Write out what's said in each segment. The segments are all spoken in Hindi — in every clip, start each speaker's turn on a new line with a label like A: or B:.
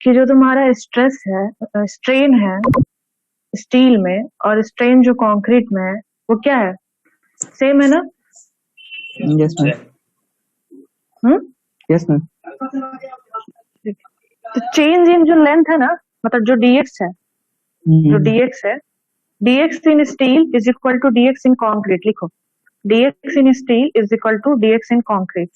A: कि जो तुम्हारा स्ट्रेस है, स्ट्रेन है स्टील में और स्ट्रेन जो कंक्रीट में है वो क्या है? सेम है ना?
B: Yes ma'am. Yes ma'am.
A: तो चेंज इन जो लेंथ है ना, मतलब जो dx है, जो dx है, dx in steel is equal to dx in concrete. लिखो, dx in steel is equal to dx in concrete.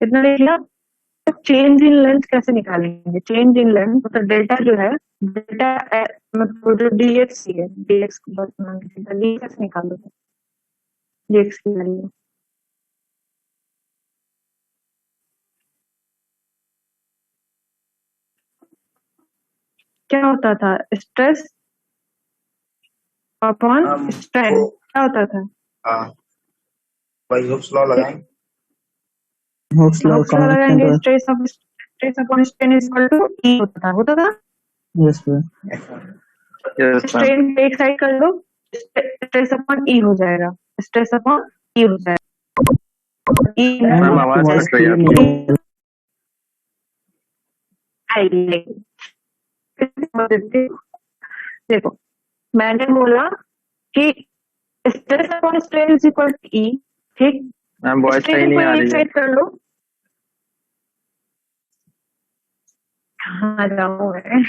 A: इतना लिख लिया। चेंज इन लेंथ कैसे निकालेंगे? चेंज इन लेंथ मतलब डेल्टा जो है, डेल्टा मतलब जो dx ही है, dx डी कैसे निकालोगे? dx की वैल्यू क्या होता था? स्ट्रेस अपॉन स्ट्रेन क्या होता था?
C: भाई हुक्स लॉ लगाएं।
B: हुक्स लॉ
A: लगाएंगे। Stress upon strain is equal to E होता था।
B: Yes ma'am.
A: स्ट्रेन एक साइड कर लो, स्ट्रेस अपॉन ई हो जाएगा, स्ट्रेस अपॉन ई हो जाएगा। ई
D: मैम आवाज कट रही है।
A: देखो, मैंने बोला कि stress upon strain is equal to E, ठीक?
D: मैम वॉइस सही नहीं आ रही है।
A: कर लो। कहाँ जाऊँ मैं?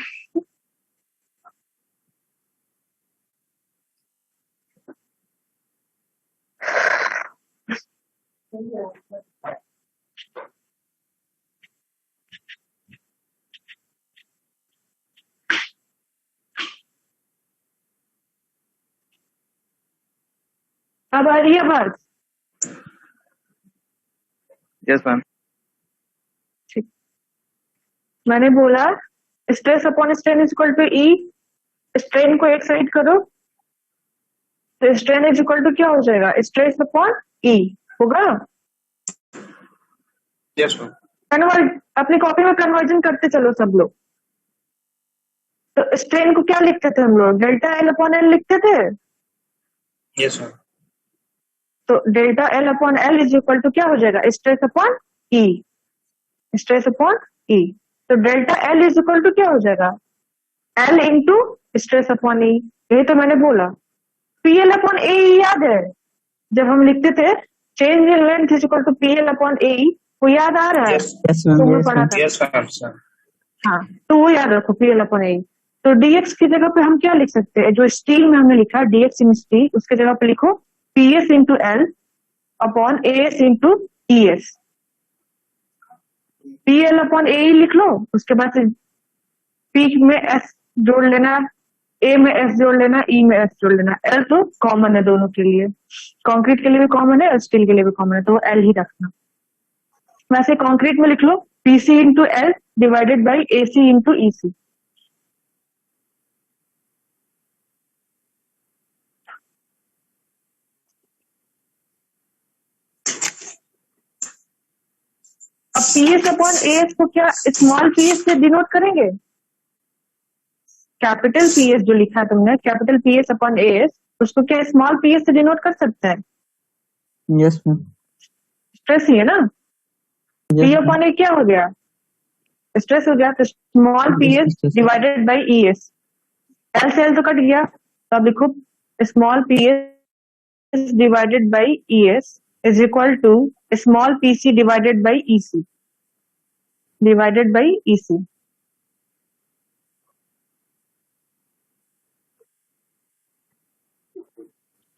A: अब आ रही है बात?
D: Yes ma'am.
A: ठीक, मैंने बोला stress upon strain is equal to E, strain को एक साइड करो तो स्ट्रेन इज इक्वल टू क्या हो जाएगा? स्ट्रेस अपॉन ई होगा।
C: Yes ma'am.
A: कन्वर्ट अपनी कॉपी में कन्वर्जन करते चलो सब लोग। तो स्ट्रेन को क्या लिखते थे हम लोग? डेल्टा एल अपॉन एल लिखते थे।
C: Yes ma'am.
A: तो delta L upon L is equal to क्या हो जाएगा? Stress upon E, stress upon E. तो delta L is equal to क्या हो जाएगा? L into stress upon E. यही तो मैंने बोला। पीएल अपॉन ए याद है जब हम लिखते थे change in length is equal to PL upon A, वो याद आ रहा है?
B: Yes ma'am.
A: पढ़ा था।
C: Yes ma'am sir.
A: हाँ, तो वो याद रखो, पीएल अपॉन ए। तो डीएक्स की जगह पे हम क्या लिख सकते हैं? जो स्टील में हमने लिखा डीएक्स इन स्टील, उसके जगह पे लिखो PS into L upon AS into ES. PL upon A लिख लो, उसके बाद पी में एस जोड़ लेना, ए में एस जोड़ लेना, ई में एस जोड़ लेना। एल तो कॉमन है दोनों के लिए, कंक्रीट के लिए भी कॉमन है और स्टील के लिए भी कॉमन है, तो एल ही रखना। वैसे कंक्रीट में लिख लो PC into L divided by AC into EC. अब पीएस अपॉन एएस को क्या स्मॉल पीएस से डिनोट करेंगे? कैपिटल पीएस जो लिखा है तुमने, कैपिटल पीएस अपॉन एएस, उसको क्या स्मॉल पीएस से डिनोट कर सकते हैं?
B: Yes ma'am.
A: स्ट्रेस ही है ना। पी अपॉन ए क्या हो गया? स्ट्रेस हो गया। तो small PS divided by ES, L से एल तो कट गया, तो अब लिखो small PS divided by ES is equal to small PC divided by EC, divided by EC.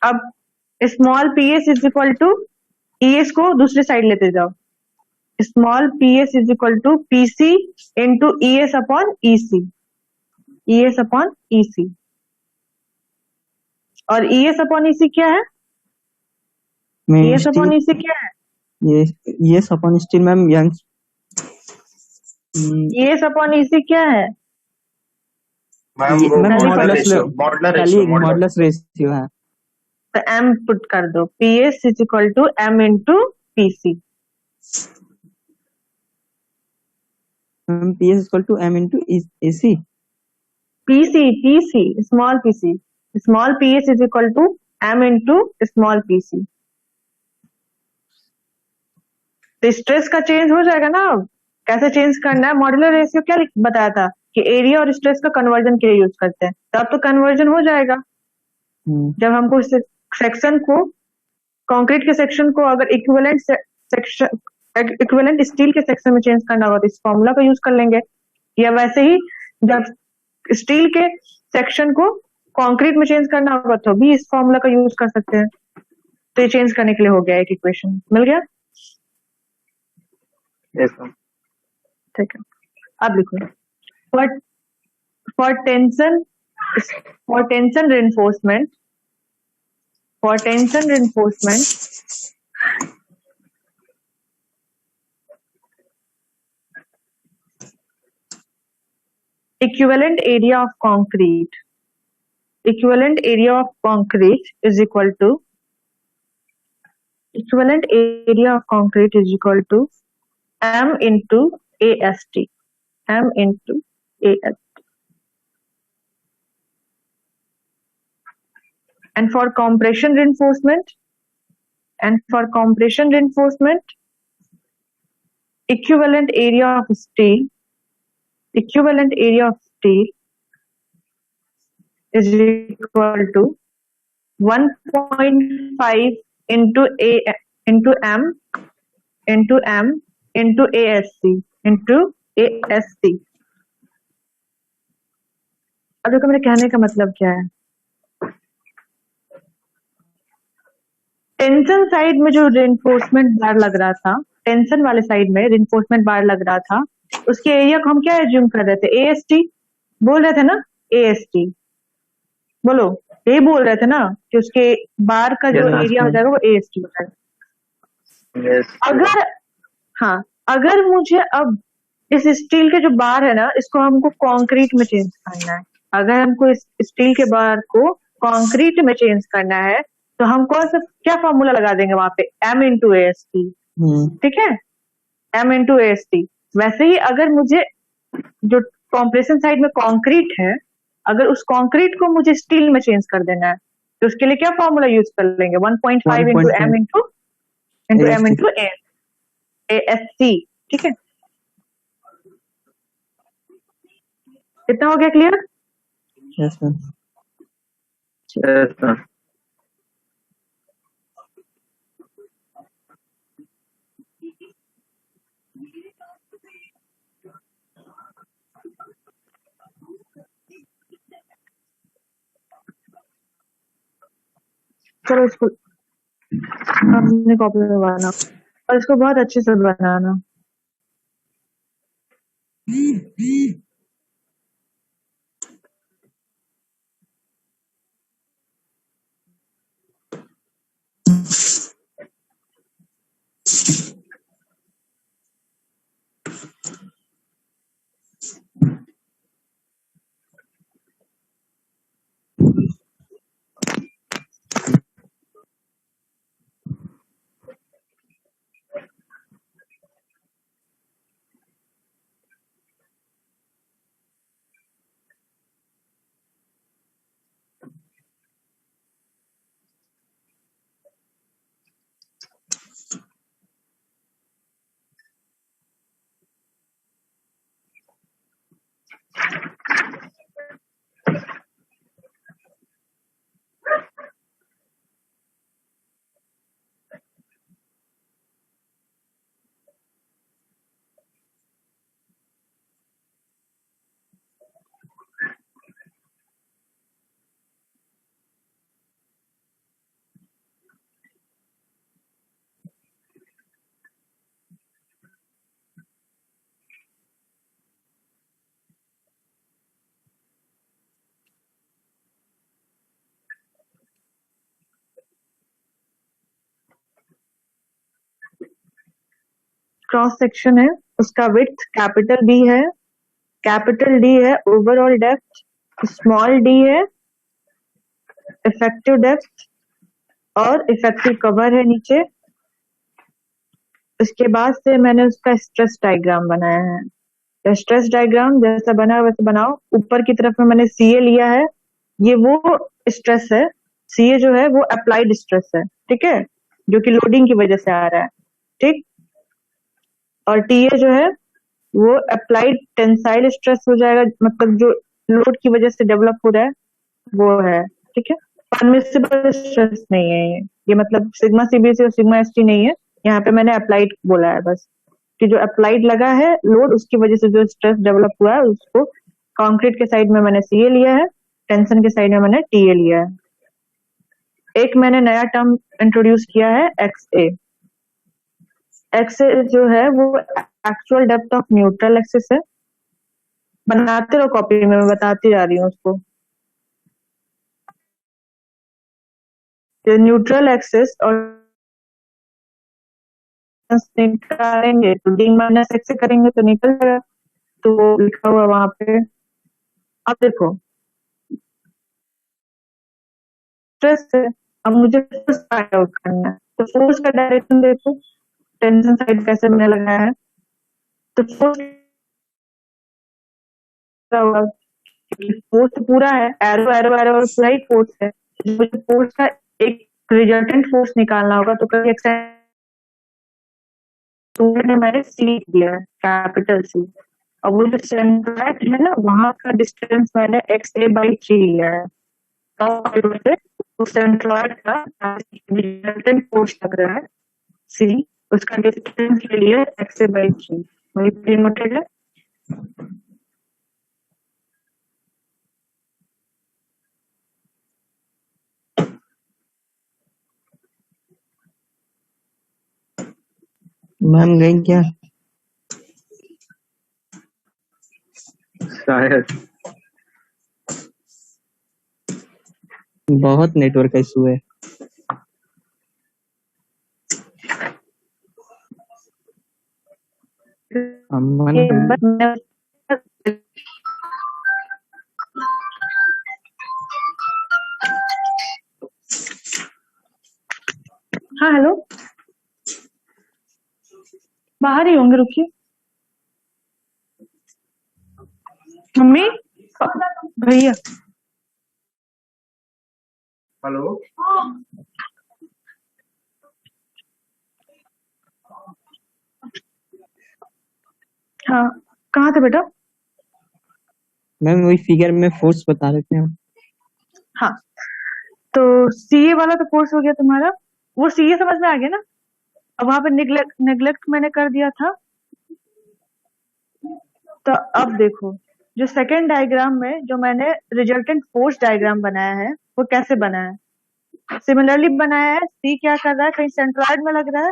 A: अब small PS is equal to ES को दूसरी साइड लेते जाओ, small PS is equal to PC into ES upon EC, ES upon EC. और ईएस अपॉन ईसी क्या है? ईएस अपॉन ईसी क्या है?
B: ES upon steel ma'am.
A: ES upon EC क्या है?
B: मॉडुलस रेशियो है।
A: तो एम पुट कर दो, PS is equal to M into PC.
B: Ma'am PS equal to M into AC.
A: PC, small pc, small ps is equal to m into small pc. तो स्ट्रेस का चेंज हो जाएगा ना। अब कैसे चेंज करना है, मॉड्यूलर रेशियो क्या बताया था कि एरिया और स्ट्रेस का कन्वर्जन के लिए यूज करते हैं, तो अब तो कन्वर्जन हो जाएगा। जब हमको सेक्शन को, कंक्रीट के सेक्शन को अगर इक्विवेलेंट सेक्शन, इक्विवेलेंट स्टील के सेक्शन में चेंज करना होगा तो इस फॉर्मूला का यूज कर लेंगे। या वैसे ही जब स्टील के सेक्शन को कंक्रीट में चेंज करना होगा तो भी इस फॉर्मूला का यूज कर सकते हैं। तो ये चेंज करने के लिए हो गया, एक इक्वेशन मिल गया।
D: Yes, ma'am.
A: ठीक है, अब लिखो for tension reinforcement, equivalent area of concrete is equal to M into AST. And for compression reinforcement, equivalent area of steel is equal to 1.5 into M into ASC. अब देखो मेरे कहने का मतलब क्या है। टेंशन साइड में जो रेनफोर्समेंट बार लग रहा था, टेंशन वाले साइड में रेनफोर्समेंट बार लग रहा था, उसके एरिया को हम क्या एज्यूम कर रहे थे, AST बोल रहे थे ना, AST बोलो, ये बोल रहे थे ना कि उसके बार का जो एरिया हो जाएगा वो AST हो जाएगा।
D: Yes.
A: अगर मुझे अब इस स्टील के जो बार है ना, इसको हमको कंक्रीट में चेंज करना है, अगर हमको इस स्टील के बार को कंक्रीट में चेंज करना है तो हम कौन सा क्या फॉर्मूला लगा देंगे वहां पे, M into AST। ठीक है, M into AST। वैसे ही अगर मुझे जो कॉम्प्रेशन साइड में कंक्रीट है, अगर उस कंक्रीट को मुझे स्टील में चेंज कर देना है तो उसके लिए क्या फॉर्मूला यूज कर लेंगे, 1.5 into M into ASC। ठीक है, कितना हो गया, clear?
B: Yes, ma'am.
D: Yes, ma'am.
A: चलो इसको अपने कॉपी में बनाना और इसको बहुत अच्छे से बनाना। क्रॉस सेक्शन है, उसका विड्थ कैपिटल D है, ओवरऑल डेप्थ स्मॉल d है, इफेक्टिव डेप्थ और इफेक्टिव कवर है नीचे। इसके बाद से मैंने उसका स्ट्रेस डायग्राम बनाया है। स्ट्रेस डायग्राम जैसा बना है वैसे बनाओ। ऊपर की तरफ में मैंने CA लिया है, ये वो स्ट्रेस है। CA जो है वो अप्लाइड स्ट्रेस है, ठीक है, जो कि लोडिंग की वजह से आ रहा है, ठीक। और TA जो है वो अप्लाइड टेंसाइल स्ट्रेस हो जाएगा, मतलब जो लोड की वजह से डेवलप हो रहा है वो है, ठीक है। परमिसिबल स्ट्रेस नहीं है ये मतलब सिग्मा CBC और सिग्मा ST नहीं है, यहाँ पे मैंने अप्लाइड बोला है बस, कि जो अप्लाइड लगा है लोड उसकी वजह से जो स्ट्रेस डेवलप हुआ है उसको कंक्रीट के साइड में मैंने CA लिया है, टेंशन के साइड में मैंने TA लिया है। एक मैंने नया टर्म इंट्रोड्यूस किया है XA। XA जो है वो actual depth of neutral axis है। बनाते रहो कॉपी में, मैं बताती जा रही हूँ उसको। न्यूट्रल एक्सिस और निकालेंगे तो D माइनस एक्स से करेंगे तो निकल जाएगा, तो वो लिखा हुआ वहां पे। अब देखो स्ट्रेस है, अब मुझे फोर्स फाइंड आउट करना है, तो फोर्स का डायरेक्शन देखो, टेंशन साइड कैसे मैंने लगाया है, तो फोर्स होगा, फोर्स पूरा है, एरो एरो एरो और पूरा ही फोर्स है। मुझे फोर्स का एक रिजल्टेंट फोर्स निकालना होगा, तो कभी मैंने C दिया है, कैपिटल C। अब वो जो सेंट्रोइड है ना, वहां का डिस्टेंस मैंने XA/3 लिया है, तो सेंट्रोइड का रिजल्टेंट फोर्स लग रहा है C, उसका डिस्टेंस ले लिया XA/3, वही नोटेड है।
B: मैम गई क्या?
D: शायद।
B: बहुत नेटवर्क का इशू है। अम्मा
A: ये
B: ना
A: बस हाँ हेलो, बाहर ही होंगे, रुकिए। मम्मी, भैया,
C: हेलो।
A: हाँ कहाँ थे बेटा?
B: मैम वही फिगर में फोर्स बता रहे थे हम।
A: हाँ तो CA वाला तो कोर्स हो गया तुम्हारा, वो CA समझ में आ गया ना। अब वहां पे नेग्लेक्ट मैंने कर दिया था। तो अब देखो जो सेकेंड डायग्राम में जो मैंने रिजल्टेंट फोर्स डायग्राम बनाया है वो कैसे बना है, सिमिलरली बनाया है। C क्या कर रहा है, कहीं सेंट्रॉइड में लग रहा है,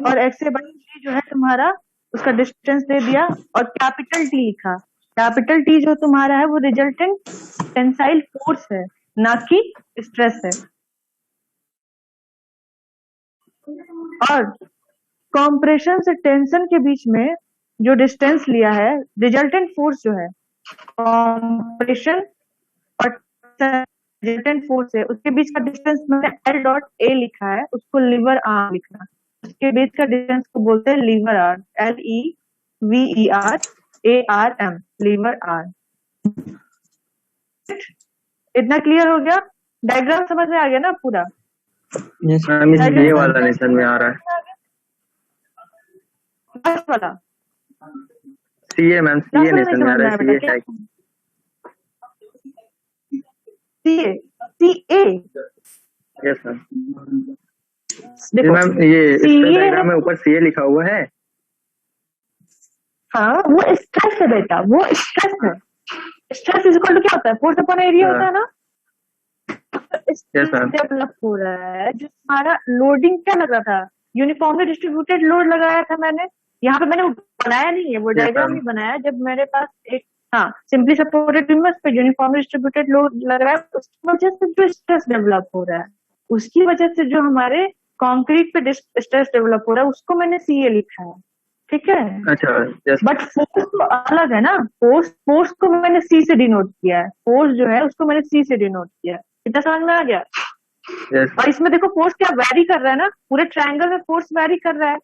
A: और XA/3 जो है तुम्हारा उसका डिस्टेंस दे दिया, और कैपिटल T लिखा। कैपिटल T जो तुम्हारा है वो रिजल्टेंट टेंसाइल फोर्स है, ना कि स्ट्रेस है। और कॉम्प्रेशन से टेंशन के बीच में जो डिस्टेंस लिया है, रिजल्टेंट फोर्स जो है कॉम्प्रेशन और रिजल्टेंट फोर्स है, उसके बीच का डिस्टेंस मैंने L.A लिखा है, उसको लीवर आर्म लिखना। उसके बीच का डिस्टेंस को बोलते हैं lever arm, LEVERARM, lever arm. इतना क्लियर हो गया? डायग्राम समझ में आ गया ना पूरा?
B: यस
D: मैम ये वाला नहीं समझ में आ रहा है।
A: लास्ट वाला
D: CA मैम, CA नहीं समझ में आ रहा है। CA
A: बेटा,
D: है
A: CA
D: यस मैम।
A: देखो
D: मैम ये
A: CA
D: डायग्राम में ऊपर CA लिखा हुआ है।
A: हाँ वो स्ट्रेस है बेटा, वो स्ट्रेस है। स्ट्रेस इज इक्वल टू क्या होता है, फोर्स अपॉन एरिया होता है ना।
D: Yes, ma'am.
A: डेवलप हो रहा है जो हमारा लोडिंग क्या लग रहा था, यूनिफॉर्मली डिस्ट्रीब्यूटेड लोड लगाया था मैंने। यहाँ पे मैंने बनाया नहीं है वो
D: Yes,
A: डायग्राम,
D: ma'am.
A: नहीं बनाया। जब मेरे पास एक हाँ सिंपली सपोर्टेड बीम पे यूनिफॉर्मली डिस्ट्रीब्यूटेड लोड लग रहा है, उसकी वजह से जो स्ट्रेस डेवलप हो रहा है, उसकी वजह से जो हमारे कंक्रीट पे स्ट्रेस डेवलप हो रहा है, उसको मैंने CA लिखा है, ठीक है।
D: अच्छा यस।
A: बट फोर्स तो अलग है ना, फोर्स को मैंने C से डिनोट किया है, फोर्स जो है उसको मैंने C से डिनोट किया है। कितना समझ में आ गया?
D: यस
A: और इसमें देखो फोर्स क्या वैरी कर रहा है ना, पूरे ट्रायंगल में फोर्स वैरी कर रहा है।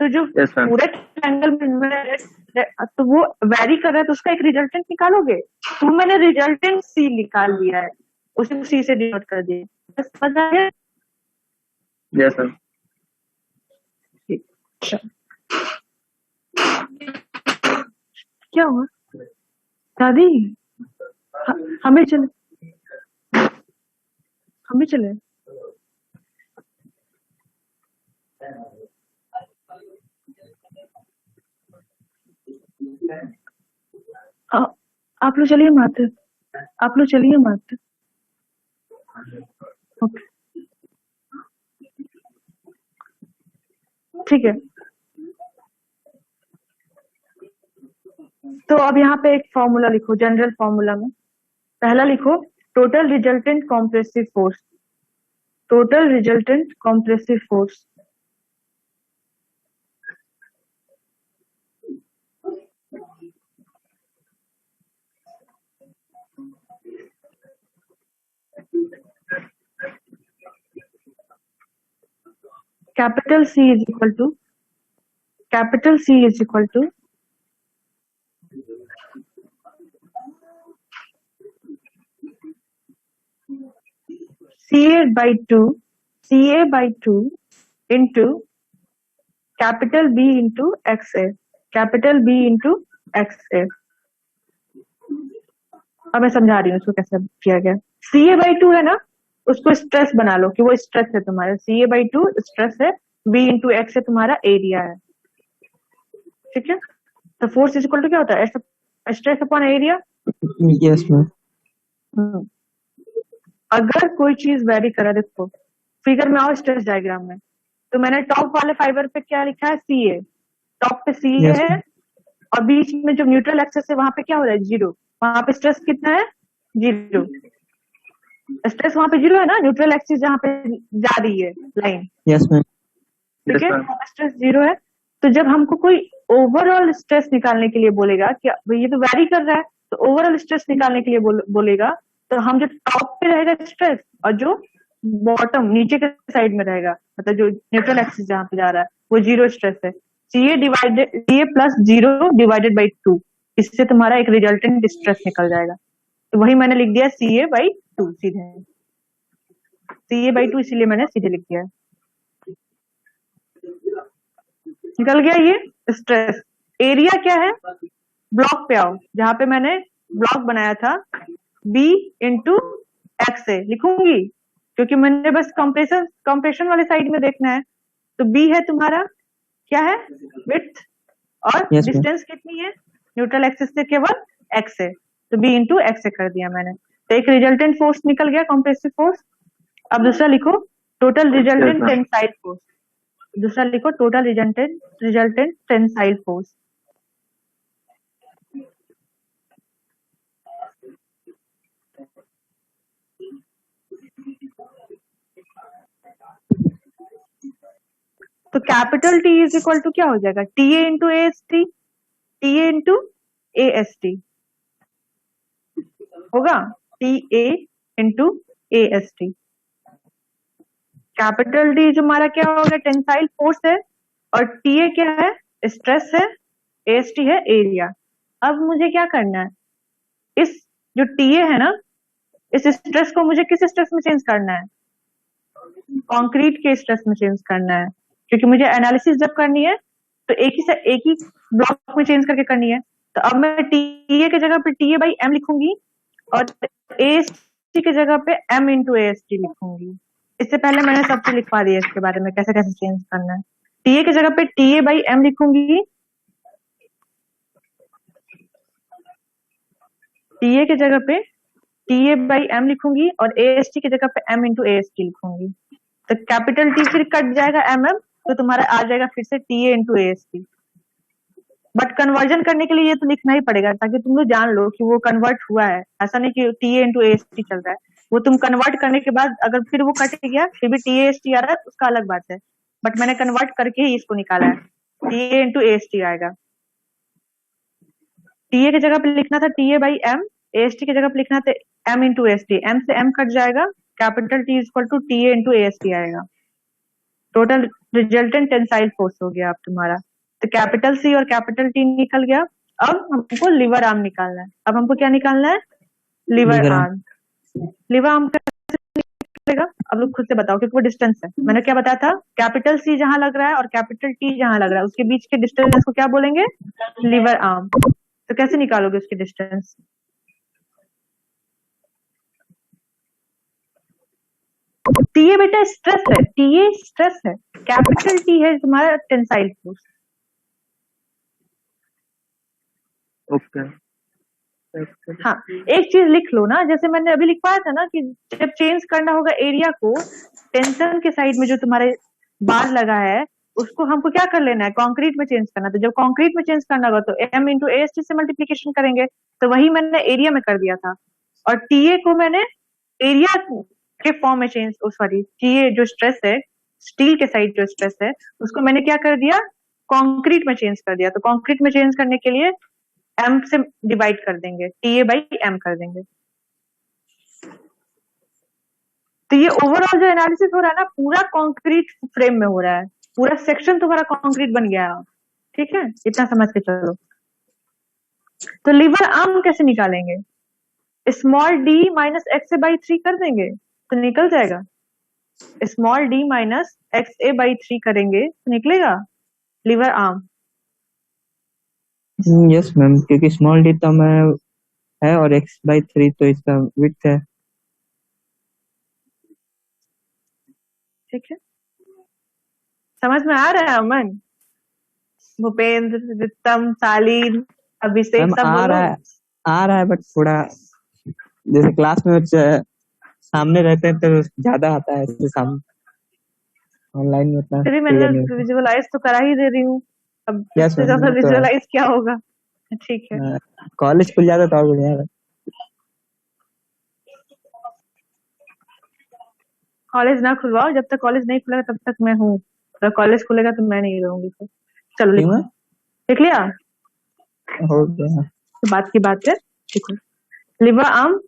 A: तो जो
D: यस मैम।
A: पूरे एंगल में तो वो वेरी कर रहा है तो उसका एक रिजल्टेंट निकालोगे। तो मैंने रिजल्टेंट सी निकाल लिया है, उसे सी से डिनोट कर दिए। बस समझ आ गया?
D: Yes sir.
A: अच्छा, क्या हुआ दादी? हमें चले आप लोग चलिए मत, आप लोग चलिए मत। ओके ठीक है। तो अब यहाँ पे एक फॉर्मूला लिखो, जनरल फॉर्मूला में पहला लिखो total resultant compressive force, total resultant compressive force. Capital C is equal to CA by 2 into capital B into XA, capital B into XA। अब मैं समझा रही हूँ इसको कैसे किया गया। CA by 2 है ना, उसको स्ट्रेस बना लो कि वो स्ट्रेस है तुम्हारा, CA by 2 स्ट्रेस है, B into X है तुम्हारा एरिया है। ठीक है, तो फोर्स इज इक्वल टू क्या होता है? Stress upon area.
B: Yes ma'am.
A: अगर कोई चीज वेरी करे, देखो फिगर में और स्ट्रेस डायग्राम में, तो मैंने टॉप वाले फाइबर पे क्या लिखा है? CA, टॉप पे CA
B: Yes.
A: है और बीच में जो न्यूट्रल एक्सेस है वहां पे क्या हो रहा है? 0। वहां पे स्ट्रेस कितना है? 0। स्ट्रेस वहां पे 0 है ना, न्यूट्रल एक्सिस जहाँ पे जा रही है लाइन।
B: Yes ma'am.
A: ठीक है,
D: Yes, ma'am.
A: स्ट्रेस 0 है। तो जब हमको कोई ओवरऑल स्ट्रेस निकालने के लिए बोलेगा कि ये तो वेरी कर रहा है, तो ओवरऑल स्ट्रेस निकालने के लिए बोलेगा, तो हम जो टॉप पे रहेगा स्ट्रेस और जो बॉटम नीचे के साइड में रहेगा, मतलब जो न्यूट्रल एक्सिस जहाँ पे जा रहा है वो 0 स्ट्रेस है। CA प्लस 0 डिवाइडेड बाई 2, इससे तुम्हारा एक रिजल्टेंट स्ट्रेस निकल जाएगा। तो वही मैंने लिख दिया CA बाई 2 सीधे, CA बाई 2 इसीलिए मैंने सीधे लिख दिया। निकल गया ये स्ट्रेस। एरिया क्या है? ब्लॉक पे आओ, जहां पे मैंने ब्लॉक बनाया था B इंटू एक्स से लिखूंगी, क्योंकि मैंने बस कंप्रेशन वाले साइड में देखना है। तो B है तुम्हारा क्या है? विड्थ, और
B: Yes, ma'am.
A: डिस्टेंस कितनी है न्यूट्रल एक्सिस से? केवल x से, तो B इंटू एक्स से कर दिया मैंने। तो एक रिजल्टेंट फोर्स निकल गया, कॉम्प्रेसिव फोर्स। अब दूसरा लिखो total resultant
D: Yes, ma'am.
A: Tensile force. दूसरा लिखो टोटल रिजल्टेंट टेंसाइल फोर्स। तो capital T is equal to क्या हो जाएगा? TA into AST, TA into AST होगा, TA into AST। Capital D जो हमारा क्या होगा? टेंसाइल फोर्स है, और TA क्या है? स्ट्रेस है, AST है एरिया। अब मुझे क्या करना है? इस जो TA है ना, इस स्ट्रेस को मुझे किस स्ट्रेस में चेंज करना है? कंक्रीट के स्ट्रेस में चेंज करना है, क्योंकि मुझे एनालिसिस जब करनी है तो एक ही ब्लॉक में चेंज करके करनी है। तो अब मैं TA के जगह पे TA बाई M लिखूंगी, और AST के जगह पे M इंटू AST लिखूंगी। इससे पहले मैंने सब चीज लिखवा दिया इसके बारे में, कैसे कैसे चेंज करना है। TA के जगह पे TA बाई M लिखूंगी, TA के जगह पे TA बाई M लिखूंगी, और AST की जगह पे M इंटू AST लिखूंगी। तो कैपिटल T फिर कट जाएगा MM, तो तुम्हारा आ जाएगा फिर से TA into AST। But conversion करने के लिए ये तो लिखना ही पड़ेगा, ताकि तुम लोग जान लो कि वो कन्वर्ट हुआ है। ऐसा नहीं कि TA इंटू AST चल रहा है, वो तुम कन्वर्ट करने के बाद अगर फिर वो कट गया फिर भी TA AST आ रहा है, उसका अलग बात है। बट मैंने कन्वर्ट करके ही इसको निकाला है, TA इंटू AST आएगा। TA की जगह पे लिखना था TA बाई M, AST की जगह पे लिखना था M इंटू AST। M से M कट जाएगा, capital T equal to TA into AST आएगा। टोटल रिजल्टेंट टेंसाइल फोर्स हो गया अब तुम्हारा। तो कैपिटल सी और कैपिटल टी निकल गया। अब हमको लिवर आर्म निकालना है। अब हमको क्या निकालना है? Liver
B: Liver arm.
A: Arm. Liver arm कैसे निकलेगा? अब लोग खुद से बताओ, क्योंकि वो डिस्टेंस है। मैंने क्या बताया था? कैपिटल सी जहां लग रहा है और कैपिटल टी जहां लग रहा है उसके बीच के डिस्टेंस को क्या बोलेंगे? Liver arm. तो कैसे निकालोगे उसकी डिस्टेंस? टीए बेटा स्ट्रेस है, टीए स्ट्रेस है, कैपिटल टी है तुम्हारा टेंसाइल फोर्स।
D: ओके।
A: हाँ, एक चीज लिख लो ना, जैसे मैंने अभी लिखवाया था ना कि जब चेंज करना होगा एरिया को, टेंशन के साइड में जो तुम्हारे बार लगा है उसको हमको क्या कर लेना है? कंक्रीट में चेंज करना। तो जब कंक्रीट में चेंज करना होगा तो एम इंटू AST से मल्टीप्लीकेशन करेंगे। तो वही मैंने एरिया में कर दिया था, और टीए को मैंने एरिया के फॉर्म में चेंज, सॉरी, टीए जो स्ट्रेस है, स्टील के साइड जो स्ट्रेस है, उसको मैंने क्या कर दिया? कंक्रीट में चेंज कर दिया। तो कंक्रीट में चेंज करने के लिए एम से डिवाइड कर देंगे, टीए बाई एम कर देंगे। तो ये ओवरऑल जो एनालिसिस हो रहा है ना, पूरा कंक्रीट फ्रेम में हो रहा है, पूरा सेक्शन तुम्हारा कंक्रीट बन गया है। ठीक है, इतना समझ के चलो। तो लिवर आर्म कैसे निकालेंगे? Small D minus X A by 3 कर देंगे तो निकल जाएगा। Small D minus X A by 3 करेंगे तो निकलेगा लिवर आर्म।
B: यस मैम, क्योंकि स्मॉल डी तो मैं है और x/3 तो इसका विड्थ है।
A: ठीक है, समझ में आ रहा है अमन? भूपेंद्र, रितम, शालीन, अभिषेक,
B: मैम
A: सब बोलो।
B: आ रहा है बट थोड़ा जैसे क्लास में सामने रहते हैं तो ज्यादा आता है, इससे सामने ऑनलाइन में उतना
A: फिर भी मैंने
B: क्लियर नहीं होता।
A: विजुअलाइज तो करा ही दे रही हूँ, अब
B: यस
A: इससे
B: मैम,
A: ज्यादा
B: वो तो
A: विजुअलाइज क्या होगा? ठीक है,
B: है। कॉलेज खुल जाता तो और बढ़िया है।
A: कॉलेज ना खुलवाओ, जब तक कॉलेज नहीं खुलेगा तब तक मैं हूँ, अगर कॉलेज खुलेगा तो मैं नहीं रहूंगी। फिर चलो
B: क्यों
A: लिखो,
B: है?
A: लिख लिया?
B: हो गया।
A: तो बात की बात है, लिखो। Liver arm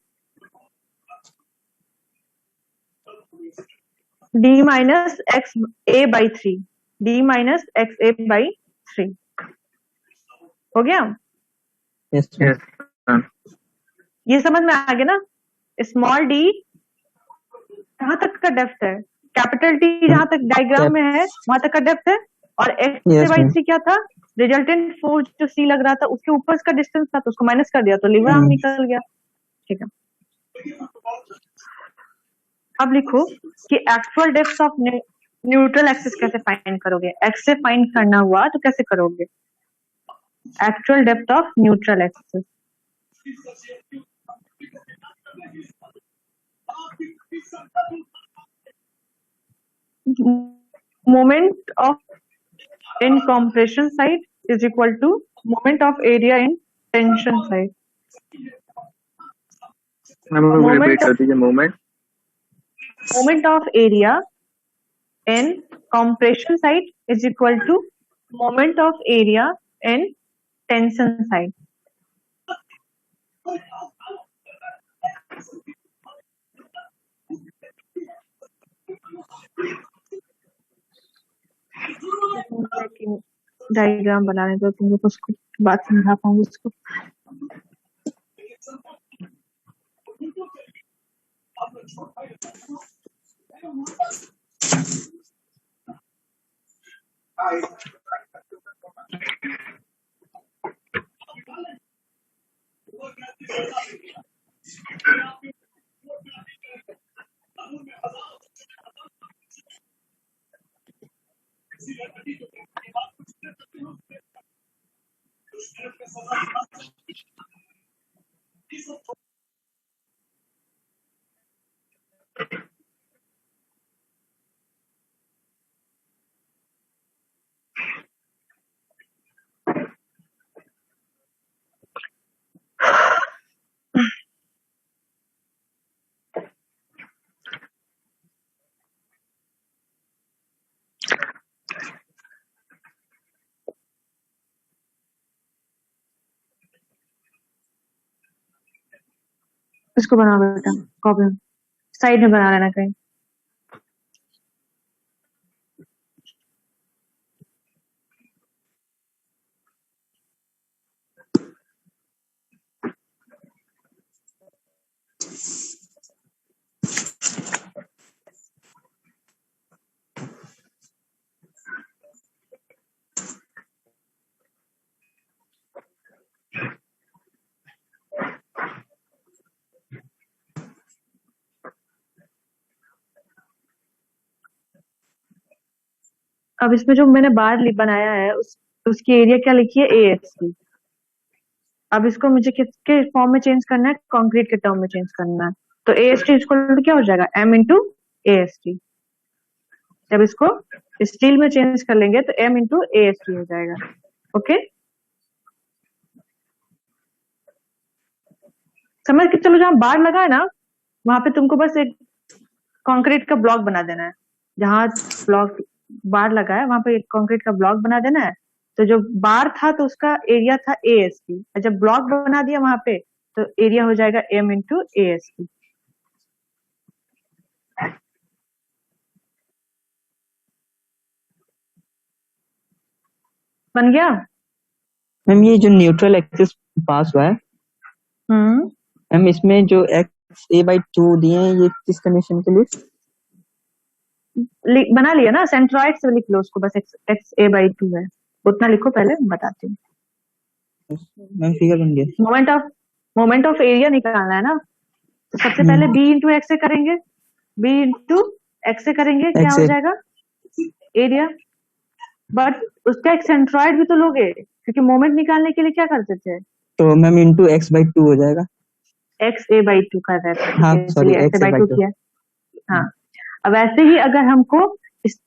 A: D minus X A by 3, D minus X A by 3 हो गया।
B: Yes ma'am.
D: Yes ma'am.
A: ये समझ में आ गया ना? स्मॉल डी कहाँ तक का डेप्थ है, कैपिटल टी जहां तक डायग्राम में है वहां तक का डेप्थ है, और एक्स
B: यस
A: बाई
B: मैम।
A: 3 क्या था? रिजल्टेंट फोर्स जो सी लग रहा था उसके ऊपर का डिस्टेंस था, तो उसको माइनस कर दिया तो लिवर आर्म निकल गया। ठीक है, अब लिखो कि actual depth of neutral axis कैसे फाइंड करोगे? एक्स से फाइंड करना हुआ तो कैसे करोगे? Actual depth of neutral axis, moment of in compression side is equal to moment of area in tension side.
D: Ma'am वो
A: Moment
D: रिपीट कर दीजिए।
A: moment of area in compression side is equal to moment of area in tension side. Diagram बनाने दो तुम लोग, उसको बात समझा पाऊंगी उसको। इसको बना बेटा, कॉपी साइड में बना लेना कहीं। अब इसमें जो मैंने बार बनाया है उसकी एरिया क्या लिखी है, AST। अब इसको मुझे किसके फॉर्म में चेंज करना है, कंक्रीट के टर्म में चेंज करना है। तो AST इक्वल टू क्या हो जाएगा, M इंटू AST। जब इसको स्टील में चेंज कर लेंगे तो M इंटू AST हो जाएगा। ओके, समझ के चलो, जहां बार लगा है ना वहां पे तुमको बस एक कंक्रीट का ब्लॉक बना देना है। जहां ब्लॉक बार लगा है वहां पे एक कंक्रीट का ब्लॉक बना देना है। तो जो बार था तो उसका एरिया था AST, और जब ब्लॉक बना दिया वहां पे तो एरिया हो जाएगा M इंटू AST। बन गया।
B: मैम ये जो न्यूट्रल एक्सिस पास हुआ है मैम, इसमें जो XA/2 दिए हैं ये किस कंडीशन के लिए?
A: बना लिया ना, सेंट्रॉइड से लिख लो उसको, बस XA/2 है, उतना लिखो। पहले बताती हूँ।
B: मैम फिगर बन गया।
A: मोमेंट ऑफ एरिया निकालना है ना, तो सबसे पहले B इंटू एक्स से करेंगे। B इंटू एक्स से करेंगे, क्या हो जाएगा, एरिया। बट उसका एक सेंट्रॉइड भी तो लोगे, क्योंकि मोमेंट निकालने के लिए क्या करते थे,
B: तो मैम इंटू x/2 हो जाएगा।
A: XA/2 कर रहे थे,
B: हाँ सॉरी,
A: XA/2 किया। हाँ, अब ऐसे ही अगर हमको इस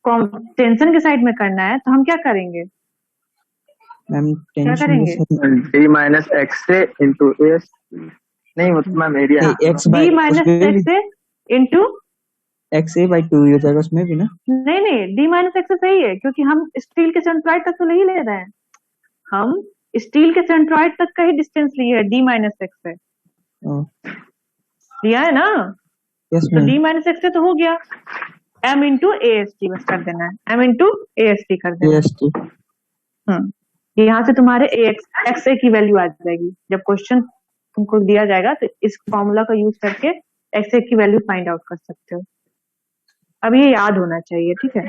A: टेंशन के साइड में करना है तो हम क्या करेंगे,
B: मैम
A: क्या करेंगे,
D: D minus XA into AS, नहीं मतलब ma'am area
A: D minus XA into
B: XA/2 हो जाएगा उसमें भी ना।
A: नहीं, D माइनस एक्स सही है, क्योंकि हम स्टील के सेंट्रॉइड तक तो नहीं ले रहे हैं, हम स्टील के सेंट्रॉइड तक का ही डिस्टेंस लिए है, D माइनस एक्स से लिया है ना। तो D माइनस एक्स से तो हो गया, M इंटू AST बस कर देना है, M इंटू AST कर देना है। यहाँ से तुम्हारे XA की वैल्यू आ जाएगी। जब क्वेश्चन तुमको दिया जाएगा तो इस फॉर्मूला का यूज करके XA की वैल्यू फाइंड आउट कर सकते हो। अब ये याद होना चाहिए, ठीक है।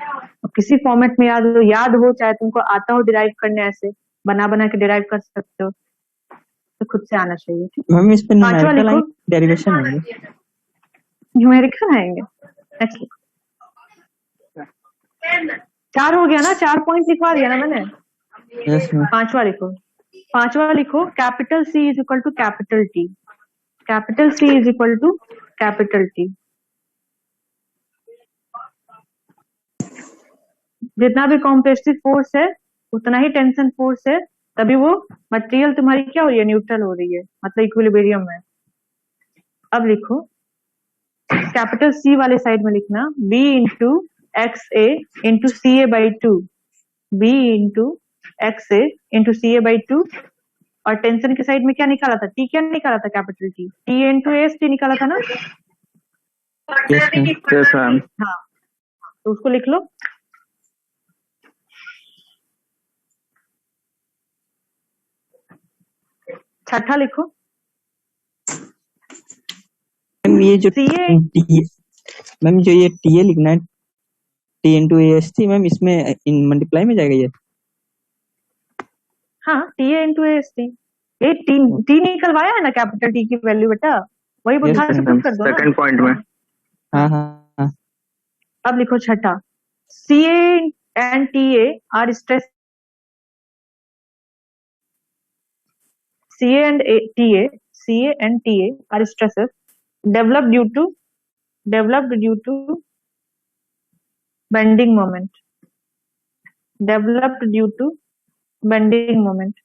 A: अब किसी फॉर्मेट में याद हो, चाहे तुमको आता हो डिराइव करने, ऐसे बना के डिराइव कर सकते हो, तो खुद से आना चाहिए, ठीक है।
B: मैम इस पे
A: पांचवा लिखो,
B: डेरिवेशन होंगे,
A: न्यूमेरिकल आएंगे। नेक्स्ट लिखो, 4 हो गया ना, 4 पॉइंट लिखवा दिया ना मैंने। पांचवा लिखो, capital C is equal to capital T। Capital C is equal to capital T। जितना भी कॉम्प्रेसिव फोर्स है उतना ही टेंशन फोर्स है, तभी वो मटेरियल तुम्हारी क्या हो रही है, न्यूट्रल हो रही है, मतलब इक्विलिब्रियम में। अब लिखो, कैपिटल C वाले साइड में लिखना B into XA into CA/2, B into XA into CA/2। और टेंशन के साइड में क्या निकाला था, T क्या निकाला था, कैपिटल T इंटू AST निकाला था ना। हाँ, तो उसको लिख लो। छठा लिखो,
B: मैम ये जो
A: CA,
B: मैम जो ये TA लिखना है, T इंटू AST, मैम इसमें इन मल्टीप्लाई में जाएगा ये।
A: हाँ, TA इंटू AST, ये T निकलवाया है ना कैपिटल T की वैल्यू, बेटा वही बुद्धा से पुट कर दो ना
D: सेकंड पॉइंट में।
B: हाँ।
A: अब लिखो छठा, CA and TA are stress, CA and TA are stresses developed due to bending moment, developed due to bending moment।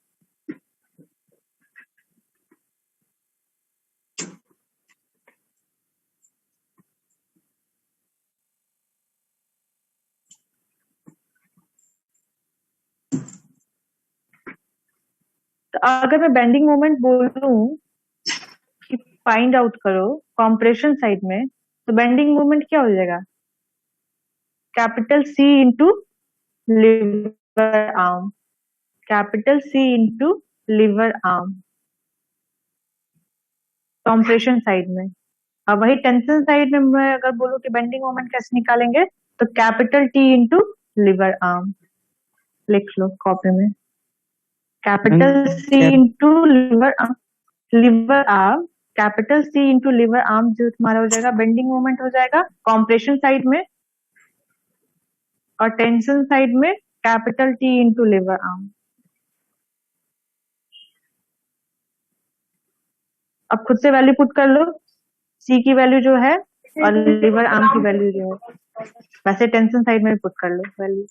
A: तो अगर मैं बेंडिंग मोमेंट बोलूं कि फाइंड आउट करो कॉम्प्रेशन साइड में, तो बेंडिंग मोमेंट क्या हो जाएगा, capital C into liver arm, capital C into liver arm compression side में। अब वही टेंशन साइड में मैं अगर बोलूं कि बेंडिंग मोमेंट कैसे निकालेंगे, तो capital T into liver arm लिख लो कॉपी में, capital C into liver arm, capital C into liver arm जो तुम्हारा हो जाएगा बेंडिंग मोमेंट हो जाएगा कॉम्प्रेशन साइड में। और टेंशन साइड में capital T into lever arm. अब खुद से वैल्यू पुट कर लो, सी की वैल्यू जो है और लीवर आर्म की वैल्यू जो है, वैसे टेंशन साइड में पुट कर लो वैल्यू।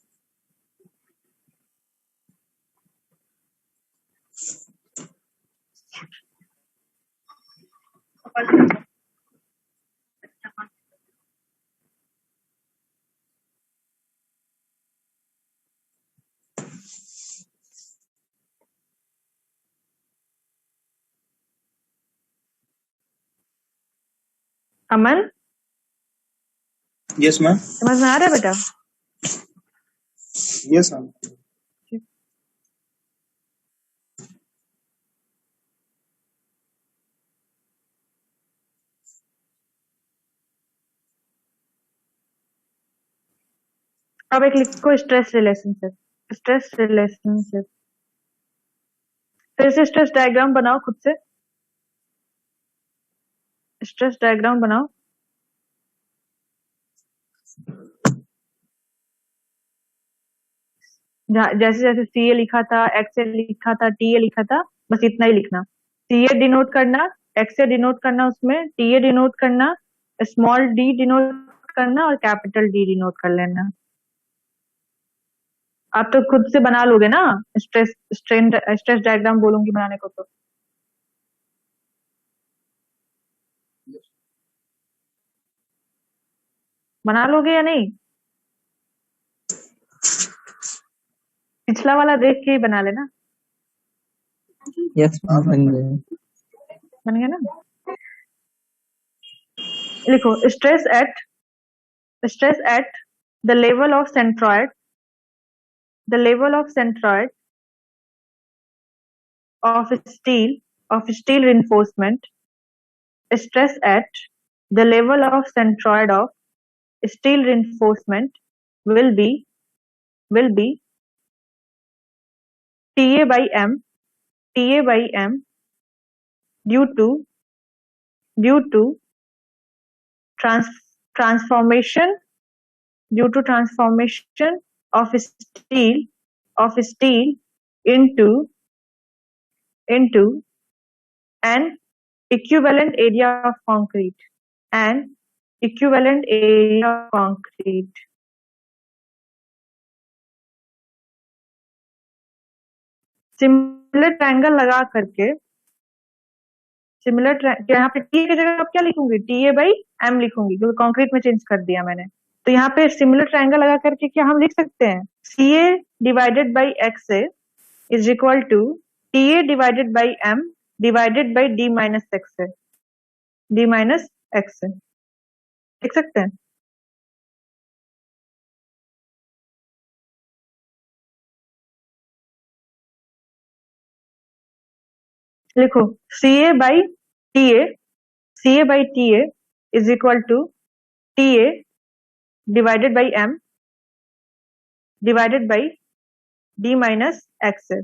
A: अमन,
C: यस मैम।
A: समझ में आ रहा है बेटा?
C: Yes ma'am.
A: अब एक लिखो स्ट्रेस रिलेशनशिप। स्ट्रेस रिलेशनशिप, फिर से स्ट्रेस डायग्राम बनाओ खुद से। स्ट्रेस डायग्राम बनाओ। जैसे जैसे सी ए लिखा था, एक्स ए लिखा था, टी ए लिखा था, बस इतना ही लिखना। सी ए डिनोट करना, एक्स ए डिनोट करना, उसमें टी ए डिनोट करना, स्मॉल डी डिनोट करना और कैपिटल डी डिनोट कर लेना। आप तो खुद से बना लोगे ना, स्ट्रेस डायग्राम बोलूंगी बनाने को तो। बना लोगे या नहीं? पिछला वाला देख के ही बना लेना।
B: यस मैम, बन गया।
A: बन गया ना? लिखो stress at the level of centroid, the level of centroid of steel reinforcement. Stress at the level of centroid of steel reinforcement will be Ta by m due to transformation of steel into an equivalent area of concrete. Similar triangle लगा करके, यहाँ पे टी की जगह आप क्या लिखूंगी? टी ए बाई एम लिखूंगी, क्योंकि कॉन्क्रीट में चेंज कर दिया मैंने। तो यहाँ पे सिमिलर ट्रायंगल लगा करके क्या हम लिख सकते हैं? C A divided by X A is equal to T A divided by M divided by D minus X A, लिख सकते हैं। लिखो C A by T A is equal to T A divided by M divided by D minus X A.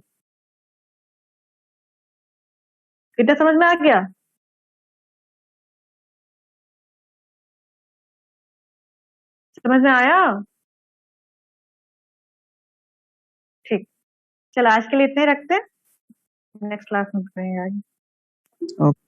A: कितना समझ में आ गया? समझ में आया? ठीक, चलो आज के लिए इतने ही रखते हैं, नेक्स्ट क्लास में करेंगे आगे।
B: ओके।